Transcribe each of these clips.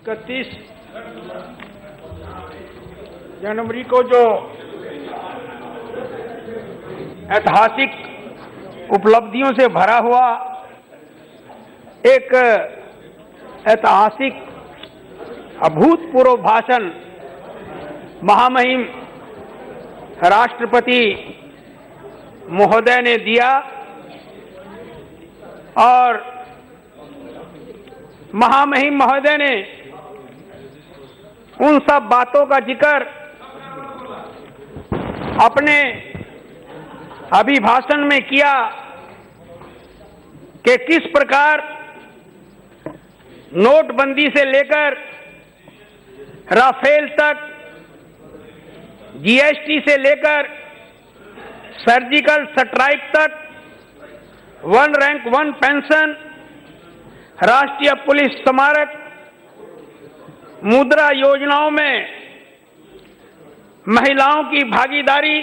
31 जनवरी को जो ऐतिहासिक उपलब्धियों से भरा हुआ एक ऐतिहासिक अभूतपूर्व भाषण महामहिम राष्ट्रपति महोदय ने दिया और महामहिम महोदय ने उन सब बातों का जिक्र अपने अभिभाषण में किया कि किस प्रकार नोटबंदी से लेकर राफेल तक, जीएसटी से लेकर सर्जिकल स्ट्राइक तक, वन रैंक वन पेंशन, राष्ट्रीय पुलिस स्मारक, मुद्रा योजनाओं में महिलाओं की भागीदारी,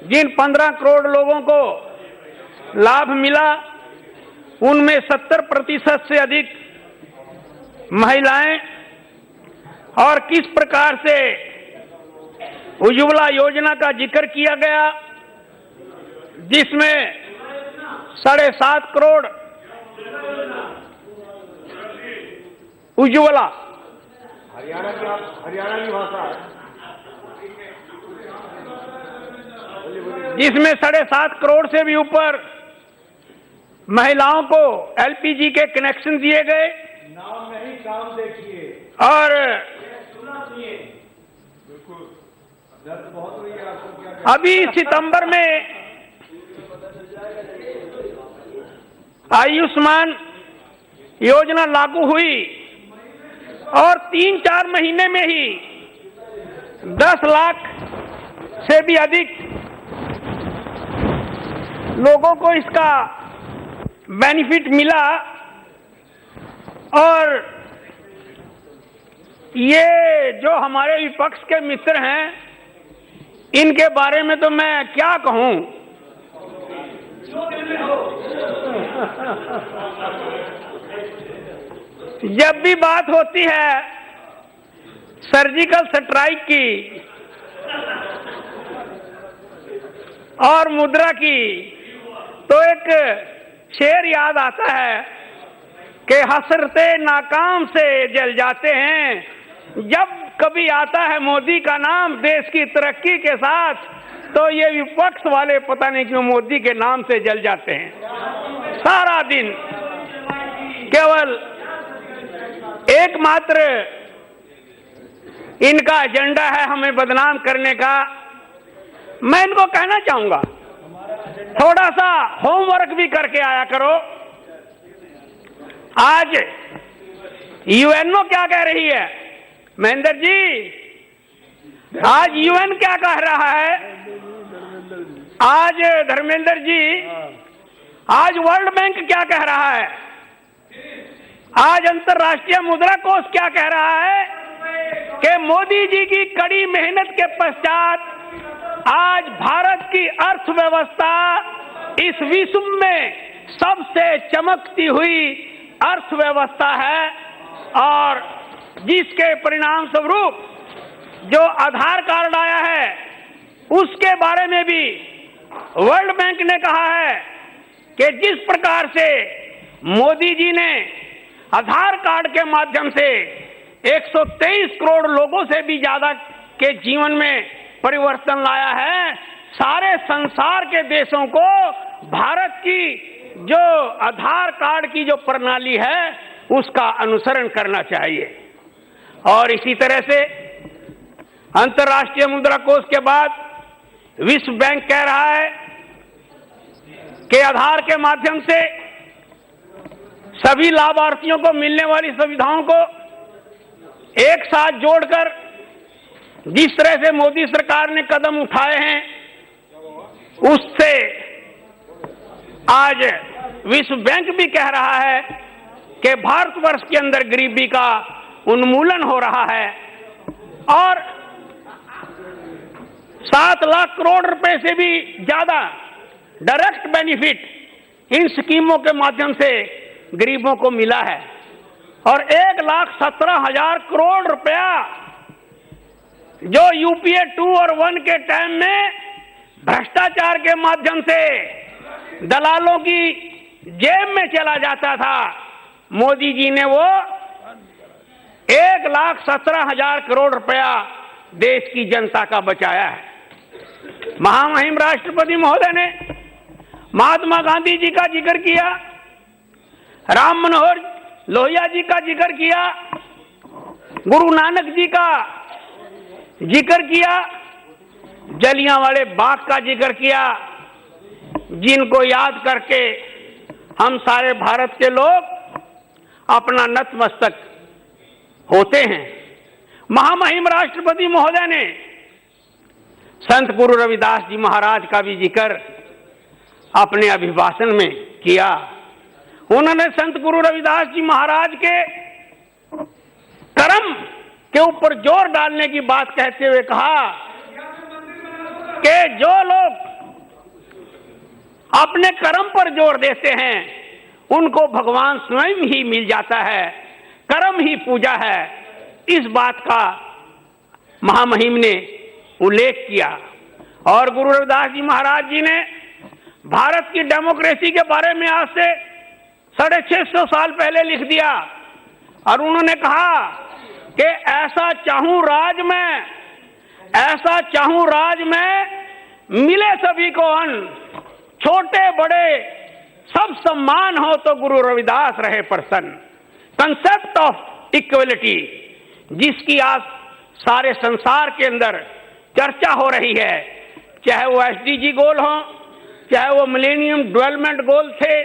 जिन 15 करोड़ लोगों को लाभ मिला उनमें 70% से अधिक महिलाएं, और किस प्रकार से उज्ज्वला योजना का जिक्र किया गया जिसमें 7.5 करोड़ उज्ज्वला हरियाणा की भाषा है, जिसमें 7.5 करोड़ से भी ऊपर महिलाओं को एलपीजी के कनेक्शन दिए गए। नाम नहीं काम देखिए। और बहुत हुई है आपको क्या अभी सितंबर में आयुष्मान योजना लागू हुई और 3-4 महीने में ही 10 लाख से भी अधिक लोगों को इसका बेनिफिट मिला। और ये जो हमारे विपक्ष के मित्र हैं, इनके बारे में तो मैं क्या कहूं। जब भी बात होती है सर्जिकल स्ट्राइक की और मुद्रा की, तो एक शेर याद आता है कि हसरते नाकाम से जल जाते हैं। जब कभी आता है मोदी का नाम देश की तरक्की के साथ, तो ये विपक्ष वाले पता नहीं क्यों मोदी के नाम से जल जाते हैं। सारा दिन केवल एकमात्र इनका एजेंडा है हमें बदनाम करने का। मैं इनको कहना चाहूंगा, थोड़ा सा होमवर्क भी करके आया करो। आज यूएनओ क्या कह रही है महेंद्र जी, आज यूएन क्या कह रहा है, आज धर्मेंद्र जी, आज वर्ल्ड बैंक क्या कह रहा है, आज अंतर्राष्ट्रीय मुद्रा कोष क्या कह रहा है कि मोदी जी की कड़ी मेहनत के पश्चात आज भारत की अर्थव्यवस्था इस विश्व में सबसे चमकती हुई अर्थव्यवस्था है। और जिसके परिणाम स्वरूप जो आधार कार्ड आया है उसके बारे में भी वर्ल्ड बैंक ने कहा है कि जिस प्रकार से मोदी जी ने आधार कार्ड के माध्यम से 123 करोड़ लोगों से भी ज्यादा के जीवन में परिवर्तन लाया है, सारे संसार के देशों को भारत की जो आधार कार्ड की जो प्रणाली है उसका अनुसरण करना चाहिए। और इसी तरह से अंतर्राष्ट्रीय मुद्रा कोष के बाद विश्व बैंक कह रहा है कि आधार के माध्यम से सभी लाभार्थियों को मिलने वाली सुविधाओं को एक साथ जोड़कर जिस तरह से मोदी सरकार ने कदम उठाए हैं, उससे आज विश्व बैंक भी कह रहा है कि भारतवर्ष के अंदर गरीबी का उन्मूलन हो रहा है और 7 लाख करोड़ रुपए से भी ज्यादा डायरेक्ट बेनिफिट इन स्कीमों के माध्यम से गरीबों को मिला है। और 1,17,000 करोड़ रुपया जो यूपीए 2 और 1 के टाइम में भ्रष्टाचार के माध्यम से दलालों की जेब में चला जाता था, मोदी जी ने वो 1,17,000 करोड़ रुपया देश की जनता का बचाया है। महामहिम राष्ट्रपति महोदय ने महात्मा गांधी जी का जिक्र किया, राम मनोहर लोहिया जी का जिक्र किया, गुरु नानक जी का जिक्र किया, जलियांवाले बाग का जिक्र किया, जिनको याद करके हम सारे भारत के लोग अपना नतमस्तक होते हैं। महामहिम राष्ट्रपति महोदय ने संत गुरु रविदास जी महाराज का भी जिक्र अपने अभिभाषण में किया। उन्होंने संत गुरु रविदास जी महाराज के कर्म के ऊपर जोर डालने की बात कहते हुए कहा कि जो लोग अपने कर्म पर जोर देते हैं उनको भगवान स्वयं ही मिल जाता है, कर्म ही पूजा है। इस बात का महामहिम ने उल्लेख किया। और गुरु रविदास जी महाराज जी ने भारत की डेमोक्रेसी के बारे में आज से 650 साल पहले लिख दिया और उन्होंने कहा कि ऐसा चाहूं राज में मिले सभी को अन्न, छोटे बड़े सब सम्मान हो तो गुरु रविदास रहे प्रसन्न। कंसेप्ट ऑफ इक्वलिटी जिसकी आज सारे संसार के अंदर चर्चा हो रही है, चाहे वो SDG गोल हो, चाहे वो मिलेनियम डेवलपमेंट गोल थे,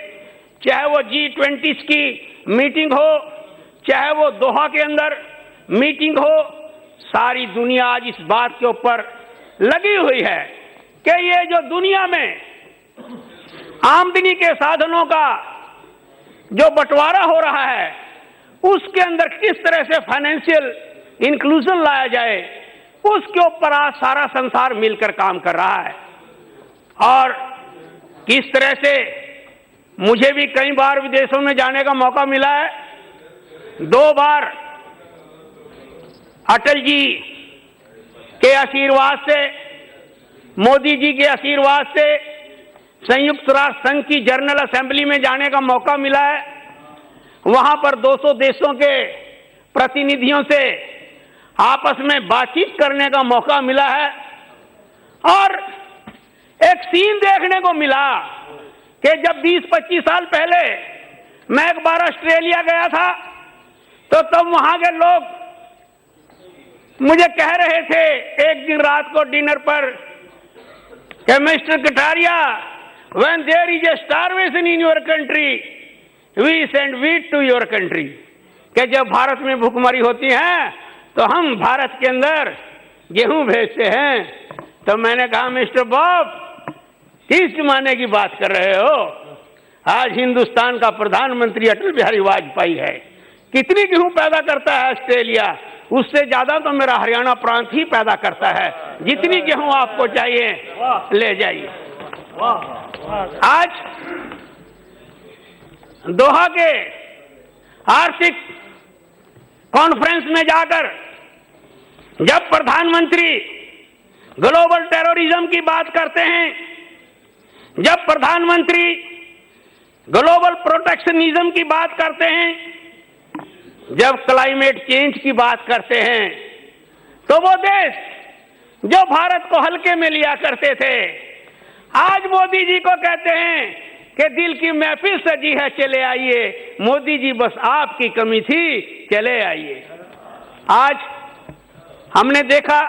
चाहे वो G20 की मीटिंग हो, चाहे वो दोहा के अंदर मीटिंग हो, सारी दुनिया आज इस बात के ऊपर लगी हुई है कि ये जो दुनिया में आमदनी के साधनों का जो बंटवारा हो रहा है उसके अंदर किस तरह से फाइनेंशियल इंक्लूजन लाया जाए, उसके ऊपर आज सारा संसार मिलकर काम कर रहा है। और किस तरह से मुझे भी कई बार विदेशों में जाने का मौका मिला है। 2 बार अटल जी के आशीर्वाद से, मोदी जी के आशीर्वाद से संयुक्त राष्ट्र संघ की जनरल असेंबली में जाने का मौका मिला है। वहां पर 200 देशों के प्रतिनिधियों से आपस में बातचीत करने का मौका मिला है और एक सीन देखने को मिला कि जब 20-25 साल पहले मैं एक बार ऑस्ट्रेलिया गया था तो तब वहां के लोग मुझे कह रहे थे एक दिन रात को डिनर पर कि mister Kataria, when there is a starvation in your country, we send wheat to your country। कि जब भारत में भूखमरी होती है तो हम भारत के अंदर गेहूं भेजते हैं। तो मैंने कहा मिस्टर बॉब, किस जमाने की बात कर रहे हो? आज हिंदुस्तान का प्रधानमंत्री अटल बिहारी वाजपेयी है। कितनी गेहूं पैदा करता है ऑस्ट्रेलिया? उससे ज्यादा तो मेरा हरियाणा प्रांत ही पैदा करता है। जितनी गेहूं आपको चाहिए ले जाइए। आज दोहा के आर्थिक कॉन्फ्रेंस में जाकर जब प्रधानमंत्री ग्लोबल टेररिज्म की बात करते हैं, जब प्रधानमंत्री ग्लोबल प्रोटेक्शनिज्म की बात करते हैं, जब क्लाइमेट चेंज की बात करते हैं, तो वो देश जो भारत को हल्के में लिया करते थे आज मोदी जी को कहते हैं कि दिल की महफिल सजी है चले आइए। मोदी जी बस आपकी कमी थी, चले आइए। आज हमने देखा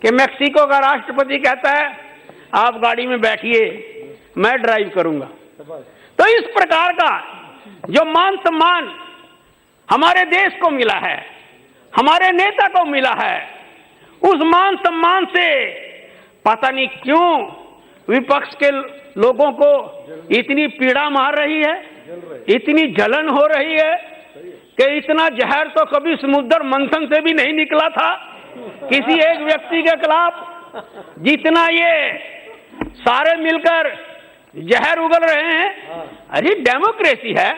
कि मेक्सिको का राष्ट्रपति कहता है आप गाड़ी में बैठिए, मैं ड्राइव करूंगा। तो इस प्रकार का जो मान सम्मान हमारे देश को मिला है, हमारे नेता को मिला है, उस मान सम्मान से पता नहीं क्यों विपक्ष के लोगों को इतनी पीड़ा मार रही है, इतनी जलन हो रही है कि इतना जहर तो कभी समुद्र मंथन से भी नहीं निकला था किसी एक व्यक्ति के खिलाफ, जितना ये सारे मिलकर जहर उगल रहे हैं। अरे डेमोक्रेसी है,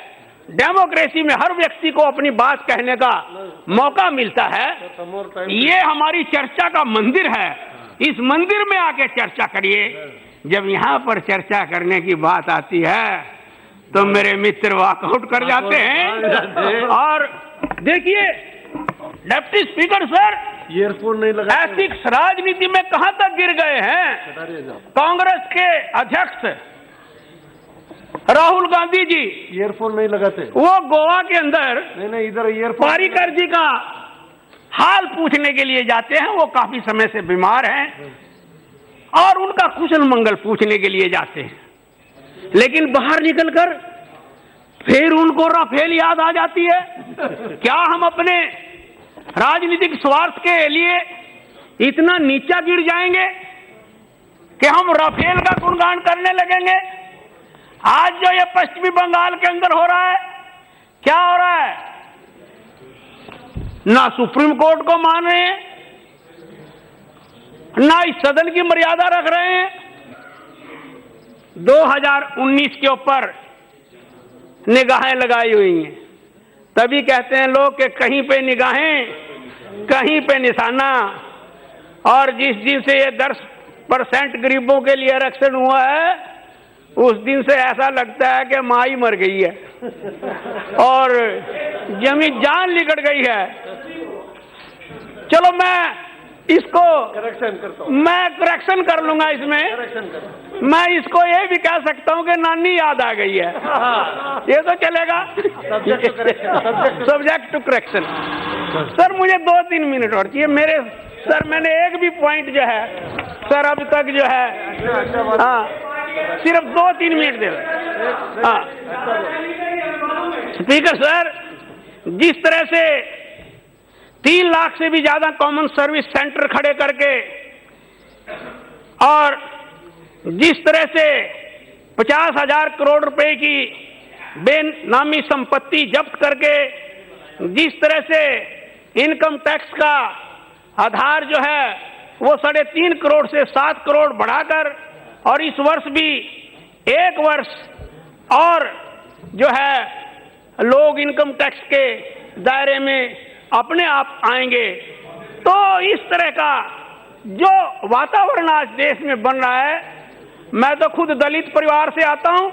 डेमोक्रेसी में हर व्यक्ति को अपनी बात कहने का मौका मिलता है। ये हमारी चर्चा का मंदिर है, इस मंदिर में आके चर्चा करिए। जब यहाँ पर चर्चा करने की बात आती है तो मेरे मित्र वॉकआउट कर जाते हैं। और देखिए डिप्टी स्पीकर सर, ईयरफोन नहीं लगा, एथिक्स राजनीति में कहां तक गिर गए हैं। कांग्रेस के अध्यक्ष राहुल गांधी जी ईयरफोन नहीं लगाते, वो गोवा के अंदर नहीं इधर ईयरफोन, पारीकर जी का हाल पूछने के लिए जाते हैं। वो काफी समय से बीमार हैं और उनका कुशल मंगल पूछने के लिए जाते हैं, लेकिन बाहर निकलकर फिर उनको राफेल याद आ जाती है। क्या हम अपने राजनीतिक स्वार्थ के लिए इतना नीचा गिर जाएंगे कि हम राफेल का गुणगान करने लगेंगे? आज जो ये पश्चिमी बंगाल के अंदर हो रहा है, क्या हो रहा है? ना सुप्रीम कोर्ट को मान रहे हैं, ना इस सदन की मर्यादा रख रहे हैं। 2019 के ऊपर निगाहें लगाई हुई हैं, तभी कहते हैं लोग कि कहीं पे निगाहें कहीं पे निशाना। और जिस दिन से ये 10% गरीबों के लिए आरक्षण हुआ है, उस दिन से ऐसा लगता है कि माँ ही मर गई है और जमीन जान लिकड़ गई है। चलो मैं इसको करेक्शन कर लूंगा। इसमें मैं इसको ये भी कह सकता हूं कि नानी याद आ गई है। ये तो चलेगा, सब्जेक्ट टू करेक्शन। सर मुझे 2-3 मिनट और चाहिए मेरे सर। मैंने एक भी पॉइंट जो है सर अब तक जो है, हाँ सिर्फ 2-3 मिनट दे। हाँ स्पीकर सर, जिस तरह से 3 लाख से भी ज्यादा कॉमन सर्विस सेंटर खड़े करके और जिस तरह से 50,000 करोड़ रुपए की बेनामी संपत्ति जब्त करके, जिस तरह से इनकम टैक्स का आधार जो है वो 3.5 करोड़ से 7 करोड़ बढ़ाकर, और इस वर्ष भी 1 वर्ष और जो है लोग इनकम टैक्स के दायरे में अपने आप आएंगे, तो इस तरह का जो वातावरण आज देश में बन रहा है। मैं तो खुद दलित परिवार से आता हूं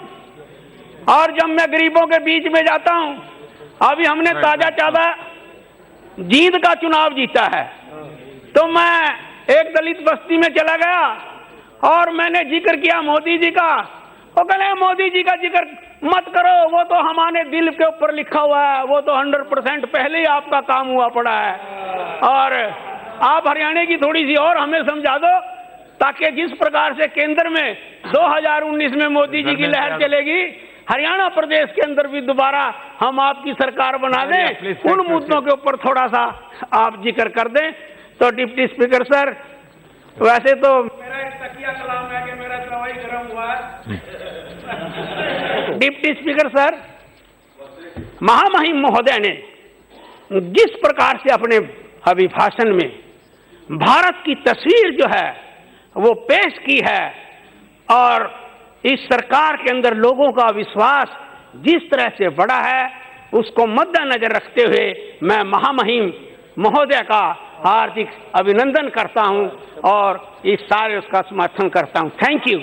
और जब मैं गरीबों के बीच में जाता हूं, अभी हमने ताजा जींद का चुनाव जीता है, तो मैं एक दलित बस्ती में चला गया और मैंने जिक्र किया मोदी जी का। वो कहले मोदी जी का जिक्र मत करो, वो तो हमारे दिल के ऊपर लिखा हुआ है, वो तो 100% पहले ही आपका काम हुआ पड़ा है, और आप हरियाणा की थोड़ी सी और हमें समझा दो, ताकि जिस प्रकार से केंद्र में 2019 में मोदी जी की लहर चलेगी, हरियाणा प्रदेश के अंदर भी दोबारा हम आपकी सरकार बना दें। उन मुद्दों के ऊपर थोड़ा सा आप जिक्र कर दें। तो डिप्टी स्पीकर सर, वैसे तो मेरा एक तकिया कलाम है कि मेरा दवाई गर्म हुआ है। डिप्टी स्पीकर सर, महामहिम महोदय ने जिस प्रकार से अपने अभिभाषण में भारत की तस्वीर जो है वो पेश की है, और इस सरकार के अंदर लोगों का विश्वास जिस तरह से बढ़ा है, उसको मद्देनजर रखते हुए मैं महामहिम महोदय का हार्दिक अभिनंदन करता हूं और इस सारे उसका समर्थन करता हूं। Thank you.